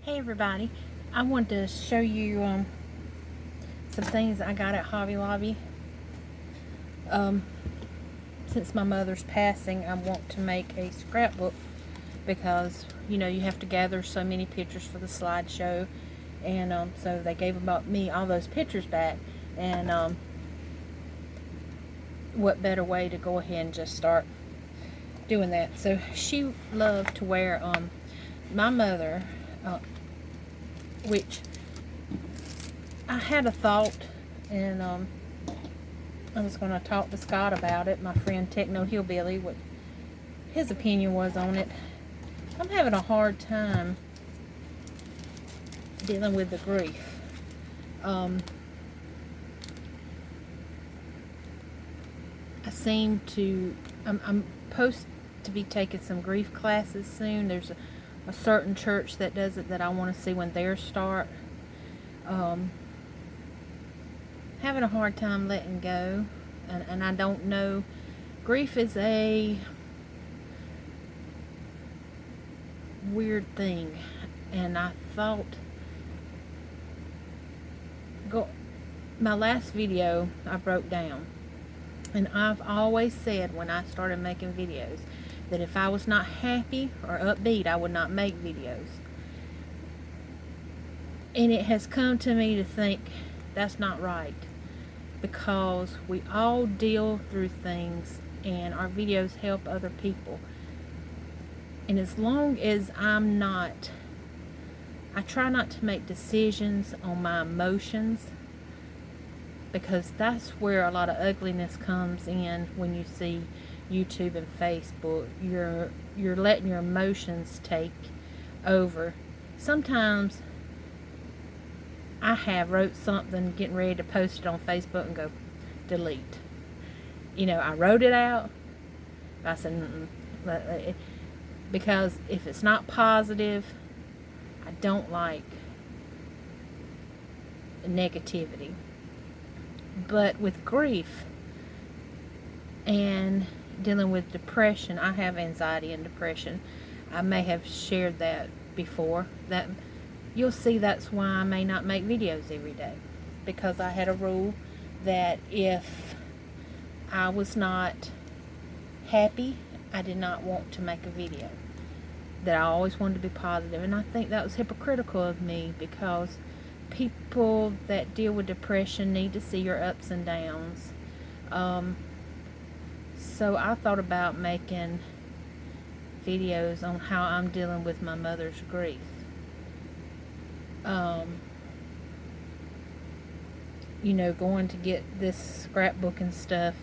Hey everybody, I wanted to show you some things I got at Hobby Lobby. Um, since my mother's passing, I want to make a scrapbook because you have to gather so many pictures for the slideshow, and so they gave about me all those pictures back, and what better way to go ahead and just start doing that. So she loved to wear my mother, which I had a thought, and I was going to talk to Scott about it, my friend Techno Hillbilly, what his opinion was on it. I'm having a hard time dealing with the grief. I'm supposed to be taking some grief classes soon. There's a certain church that does it that I want to see when theirs start. Having a hard time letting go, and I don't know. Grief is a weird thing, and I thought my last video I broke down, and I've always said when I started making videos that if I was not happy or upbeat, I would not make videos. And it has come to me to think that's not right, because we all deal through things and our videos help other people. And as long as I try not to make decisions on my emotions, because that's where a lot of ugliness comes in. When you see YouTube and Facebook, you're letting your emotions take over. Sometimes I have wrote something, getting ready to post it on Facebook, and go delete. I wrote it out. I said, because if it's not positive, I don't like negativity. But with grief and dealing with depression, I have anxiety and depression. I may have shared that before. That you'll see that's why I may not make videos every day, because I had a rule that if I was not happy, I did not want to make a video. That I always wanted to be positive, and I think that was hypocritical of me, because people that deal with depression need to see your ups and downs. So I thought about making videos on how I'm dealing with my mother's grief. Going to get this scrapbook and stuff,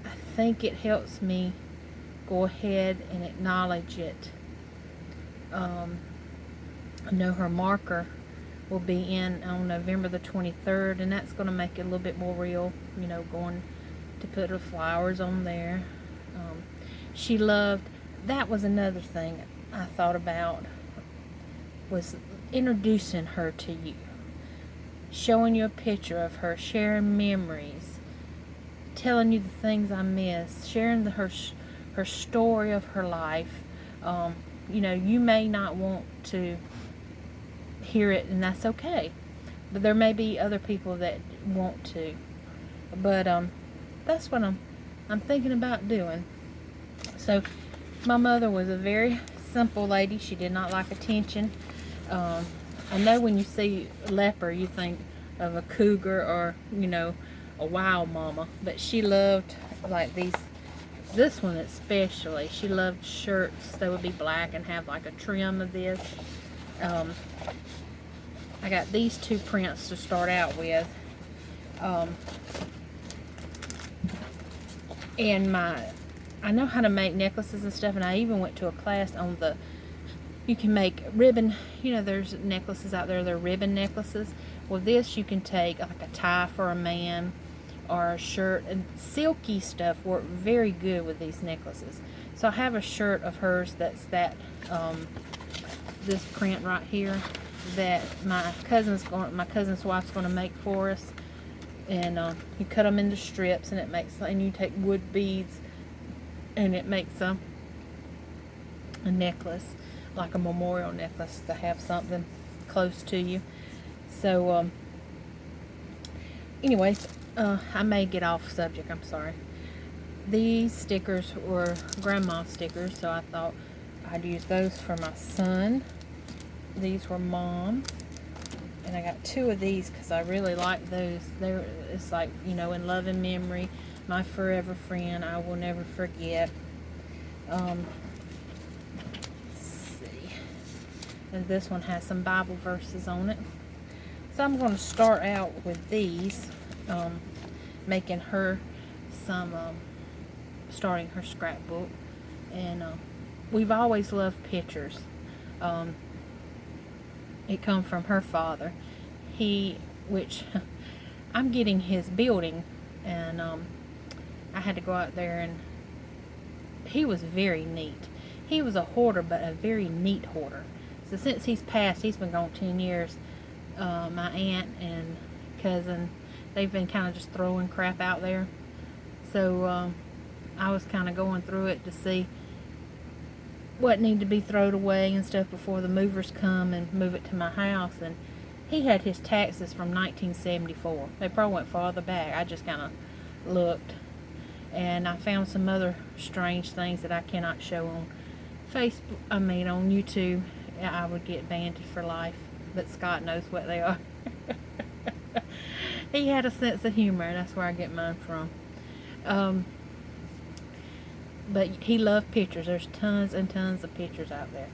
I think it helps me go ahead and acknowledge it. I know her marker will be in on November the 23rd, and that's going to make it a little bit more real, going to put her flowers on there. She loved, that was another thing I thought about, was introducing her to you, showing you a picture of her, sharing memories, telling you the things I miss, sharing her story of her life. You may not want to hear it, and that's okay, but there may be other people that want to. But that's what I'm thinking about doing. So my mother was a very simple lady. She did not like attention. I know when you see a leopard, you think of a cougar or a wild mama, but she loved like these. This one especially, she loved shirts that would be black and have like a trim of this. I got these two prints to start out with. And I know how to make necklaces and stuff, and I even went to a class on you can make ribbon, there's necklaces out there, they're ribbon necklaces. Well, this you can take like a tie for a man, or a shirt, and silky stuff work very good with these necklaces. So I have a shirt of hers that's this print right here that my cousin's wife's going to make for us, and you cut them into strips, and you take wood beads, and it makes a necklace, like a memorial necklace, to have something close to you. So, anyways, I may get off subject, I'm sorry. These stickers were grandma stickers, so I thought I'd use those for my son. These were mom. And I got 2 of these because I really like those. It's like, you know, in love and memory, my forever friend, I will never forget. Let's see. And this one has some Bible verses on it. So I'm going to start out with these, making her some, starting her scrapbook. And we've always loved pictures. It come from her father. Which I'm getting his building, and I had to go out there, and he was very neat. He was a hoarder, but a very neat hoarder. So since he's passed, he's been gone 10 years. My aunt and cousin, they've been kind of just throwing crap out there. So I was kind of going through it to see what needed to be thrown away and stuff before the movers come and move it to my house. And he had his taxes from 1974. They probably went farther back. I just kind of looked, and I found some other strange things that I cannot show on Facebook. I mean, on YouTube. I would get banned for life, but Scott knows what they are. He had a sense of humor, and that's where I get mine from. But he loved pictures. There's tons and tons of pictures out there.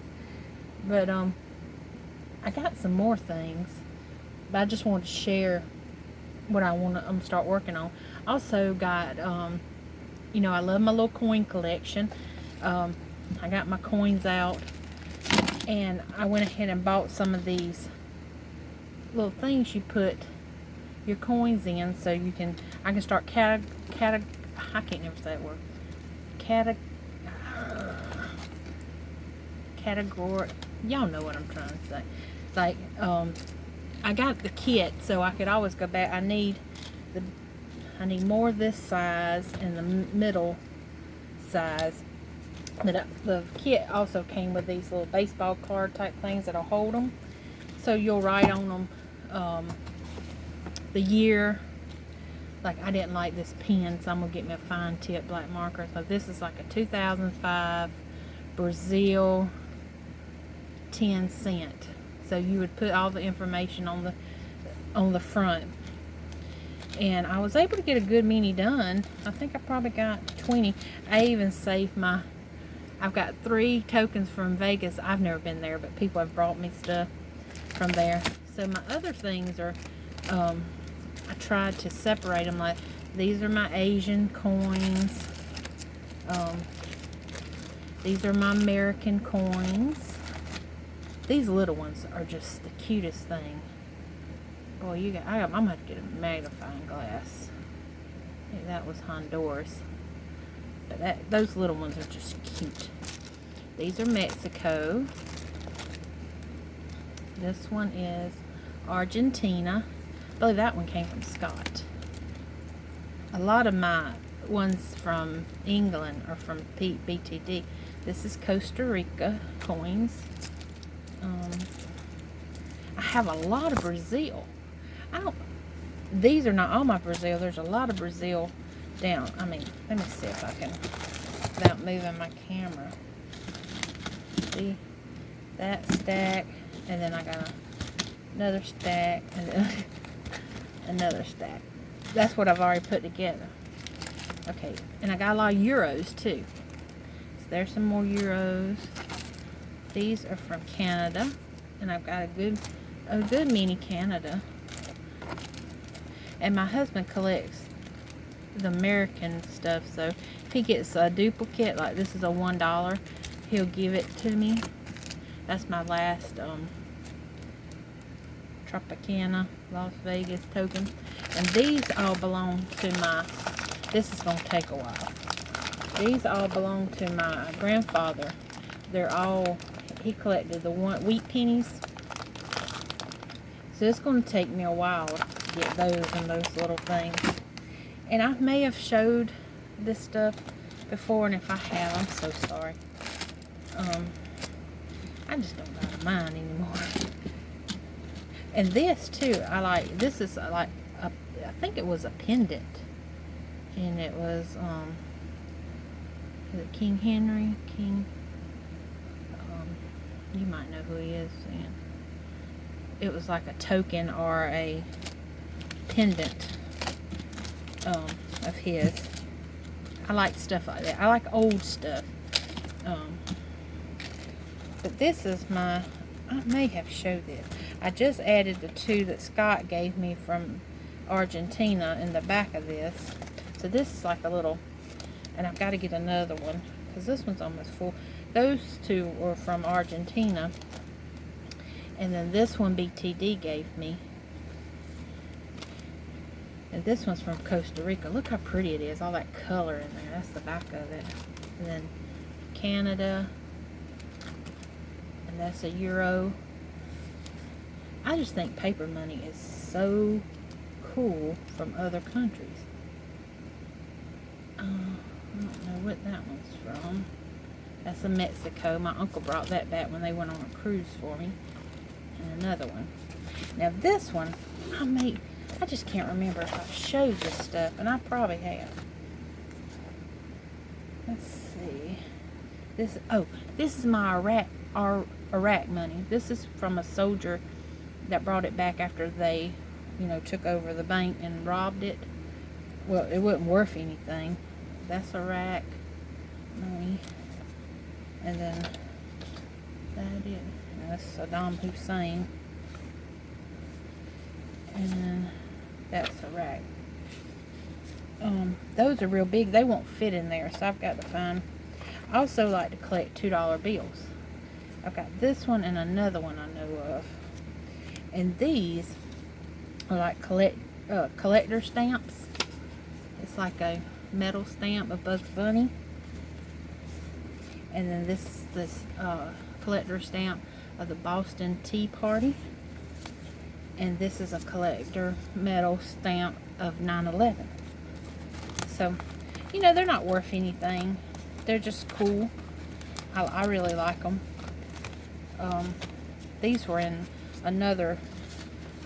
But I got some more things, but I just wanted to share what I want to start working on. Also got, you know, I love my little coin collection. I got my coins out, and I went ahead and bought some of these little things you put your coins in, so I can start I can't never say that word. Category. Y'all know what I'm trying to say. Like, I got the kit, so I could always go back. I need more of this size and the middle size. But the kit also came with these little baseball card type things that'll hold them. So you'll write on them the year. Like, I didn't like this pen, so I'm going to get me a fine tip black marker. So this is like a 2005 Brazil 10 cent. So you would put all the information on the front. And I was able to get a good many done. I think I probably got 20. I even saved I've got 3 tokens from Vegas. I've never been there, but people have brought me stuff from there. So my other things are, I tried to separate them. Like, these are my Asian coins. These are my American coins. These little ones are just the cutest thing. Boy, I'm gonna have to get a magnifying glass. Maybe that was Honduras. But those little ones are just cute. These are Mexico. This one is Argentina. I believe that one came from Scott. A lot of my ones from England are from BTD. This is Costa Rica coins. I have a lot of Brazil. These are not all my Brazil. There's a lot of Brazil down. I mean, let me see if I can, without moving my camera. See that stack, and then I got another stack, and then another stack. That's what I've already put together. Okay, and I got a lot of euros too. So there's some more euros. These are from Canada, and I've got a good mini Canada. And my husband collects the American stuff, so if he gets a duplicate, like this is a $1, he'll give it to me. That's my last Tropicana Las Vegas token. And these all belong to this is going to take a while. These all belong to my grandfather. He collected the wheat pennies. So it's going to take me a while to get those and those little things. And I may have showed this stuff before, and if I have, I'm so sorry. I just don't got mine anymore. And this too, I like. This is like a, I think it was a pendant, and it was is it King Henry? You might know who he is. And it was like a token or a pendant of his. I like stuff like that. I like old stuff. But this is my, I may have showed this. I just added the two that Scott gave me from Argentina in the back of this. So this is like a little, and I've got to get another one because this one's almost full. Those two were from Argentina. And then this one BTD gave me. And this one's from Costa Rica. Look how pretty it is. All that color in there. That's the back of it. And then Canada. And that's a euro. I just think paper money is so cool from other countries. I don't know what that one's from. That's a Mexico. My uncle brought that back when they went on a cruise for me. And another one. Now this one, I just can't remember if I've showed this stuff, and I probably have. Let's see. This is my Iraq money. This is from a soldier that brought it back after they, took over the bank and robbed it. Well, it wasn't worth anything. That's Iraq money. And then that's Saddam Hussein. And then that's Iraq. Those are real big. They won't fit in there, so I've got to find. I also like to collect $2 bills. I've got this one and another one I know of. And these are like collector stamps. It's like a metal stamp of Bugs Bunny. And then this collector stamp of the Boston Tea Party. And this is a collector metal stamp of 9/11. So, they're not worth anything. They're just cool. I really like them. These were in another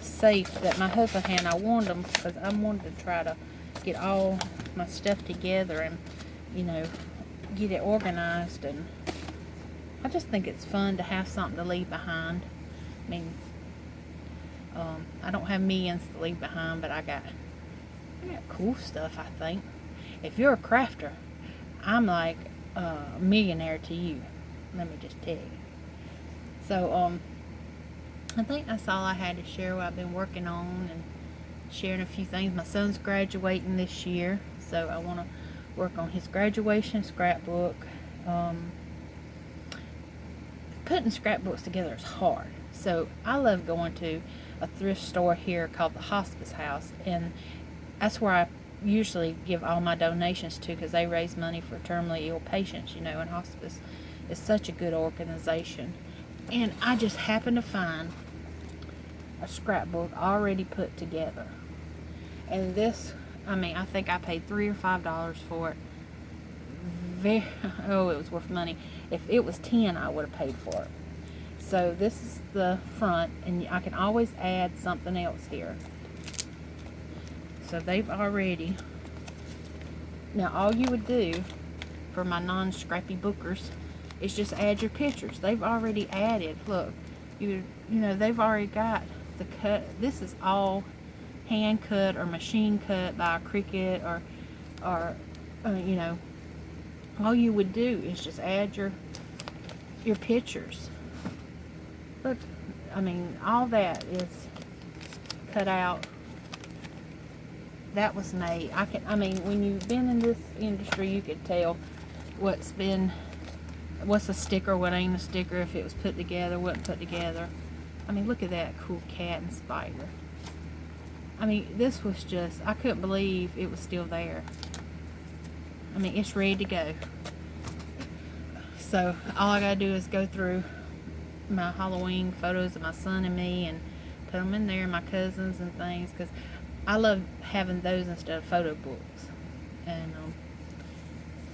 safe that my husband had. I wanted them because I wanted to try to get all my stuff together and, get it organized. And I just think it's fun to have something to leave behind. I mean, I don't have millions to leave behind, but I got cool stuff, I think. If you're a crafter, I'm like a millionaire to you. Let me just tell you. So, I think that's all I had to share what I've been working on and sharing a few things. My son's graduating this year, so I want to work on his graduation scrapbook. Putting scrapbooks together is hard. So I love going to a thrift store here called the Hospice House, and that's where I usually give all my donations to because they raise money for terminally ill patients, and hospice is such a good organization. And I just happened to find a scrapbook already put together. And this, I think I paid $3 or $5 for it. It was worth money. If it was $10, I would have paid for it. So this is the front, and I can always add something else here. So they've already, now all you would do for my non-scrappy bookers is just add your pictures. They've already added, look, they've already got the cut. This is all hand cut or machine cut by a Cricut or all you would do is just add your pictures. Look, all that is cut out. That was made. When you've been in this industry, you could tell what's a sticker, what ain't a sticker, if it was put together, wasn't put together. Look at that cool cat and spider. This was just, I couldn't believe it was still there. It's ready to go. So all I gotta do is go through my Halloween photos of my son and me and put them in there, my cousins and things, because I love having those instead of photo books. And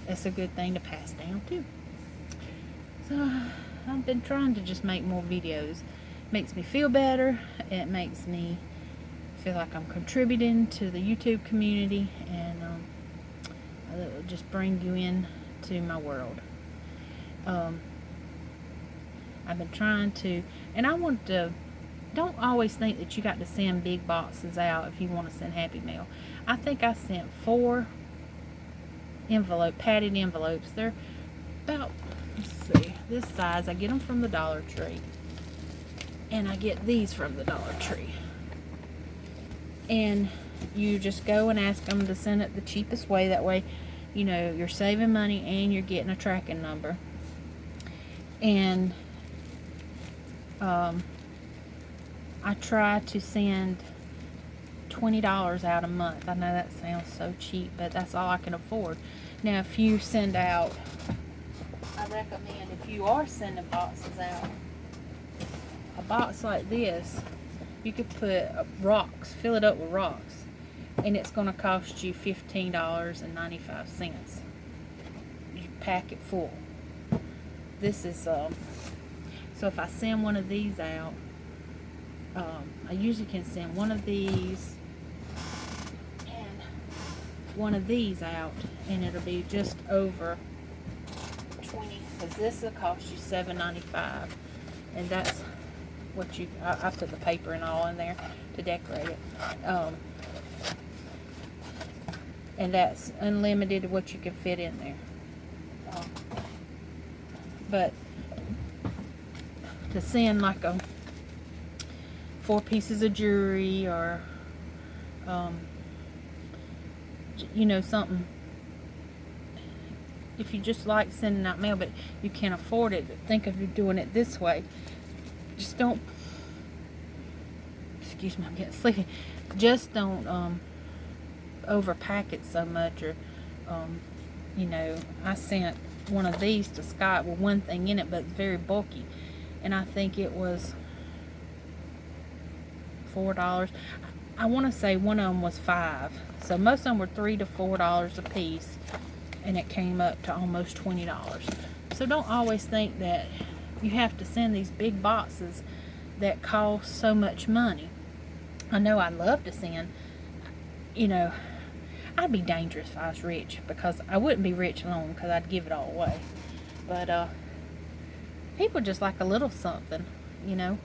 it's a good thing to pass down too. So I've been trying to just make more videos. Makes me feel better. It makes me feel like I'm contributing to the YouTube community, and it will just bring you in to my world. I've been trying to, and I want to, don't always think that you got to send big boxes out if you want to send Happy Mail. I think I sent 4 padded envelopes. They're about, let's see, this size. I get them from the Dollar Tree, and I get these from the Dollar Tree. And you just go and ask them to send it the cheapest way. That way, you know, you're saving money and you're getting a tracking number. And I try to send $20 out a month. I know that sounds so cheap, but that's all I can afford. Now, if you send out, I recommend, if you are sending boxes out, a box like this, you could put rocks, fill it up with rocks, and it's going to cost you $15.95. You pack it full. This is, so if I send one of these out, I usually can send one of these and one of these out, and it'll be just over 20, because this will cost you $7.95, and that's what you, I put the paper and all in there to decorate it, and that's unlimited what you can fit in there. But to send like 4 pieces of jewelry, or you know, something, if you just like sending out mail but you can't afford it, think of you doing it this way. Just don't, excuse me, I'm getting sleepy. Just don't overpack it so much. Or you know, I sent one of these to Scott with one thing in it, but it's very bulky, and I think it was $4. I want to say one of them was $5, so most of them were $3 to $4 a piece, and it came up to almost $20. So don't always think that you have to send these big boxes that cost so much money. I know I'd love to send, you know, I'd be dangerous if I was rich, because I wouldn't be rich alone, because I'd give it all away. But people just like a little something, you know.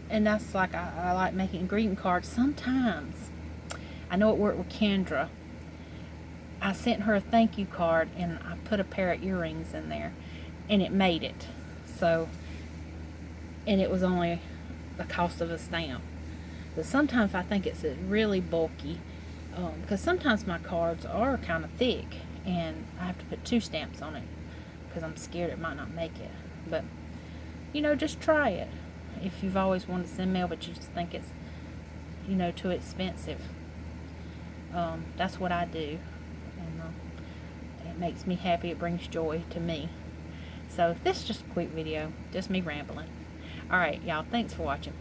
And that's like, I like making greeting cards. Sometimes, I know it worked with Kendra. I sent her a thank you card, and I put a pair of earrings in there, and it made it. So, and it was only the cost of a stamp. But sometimes I think it's really bulky, because sometimes my cards are kind of thick, and I have to put 2 stamps on it, because I'm scared it might not make it. But, you know, just try it. If you've always wanted to send mail, but you just think it's, you know, too expensive. That's what I do. And it makes me happy. It brings joy to me. So this is just a quick video. Just me rambling. Alright, y'all. Thanks for watching.